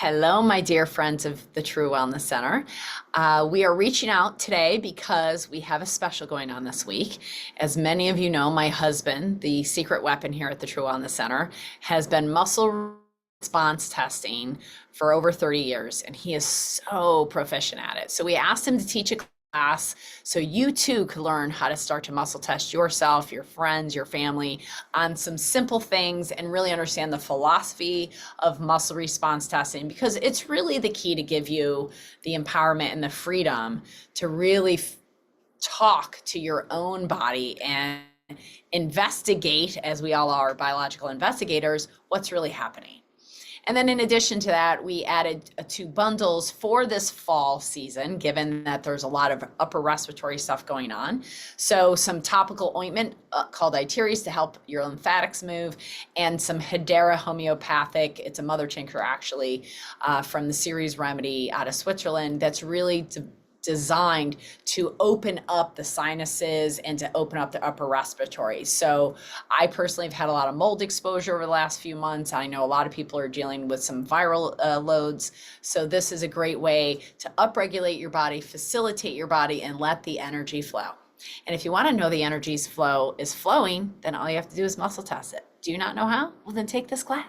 Hello, my dear friends of the True Wellness Center. We are reaching out today because we have a special going on this week. As many of you know, my husband, the secret weapon here at the True Wellness Center, has been muscle response testing for over 30 years, and he is so proficient at it. So we asked him to teach a class so you too could learn how to start to muscle test yourself, your friends, your family on some simple things and really understand the philosophy of muscle response testing, because it's really the key to give you the empowerment and the freedom to really talk to your own body and investigate, as we all are biological investigators, what's really happening. And then in addition to that, we added 2 bundles for this fall season, given that there's a lot of upper respiratory stuff going on. So some topical ointment called 𝗦𝗃𝗃 to help your lymphatics move, and some 𝗻𝗃 homeopathic, it's a mother tincture actually, from the 𝗚cies remedy out of Switzerland, that's really designed to open up the sinuses and to open up the upper respiratory. So I personally have had a lot of mold exposure over the last few months. I know a lot of people are dealing with some viral loads. So this is a great way to upregulate your body, facilitate your body, and let the energy flow. And if you want to know the energy's flow is flowing, then all you have to do is muscle test it. Do you not know how? Well, then take this class.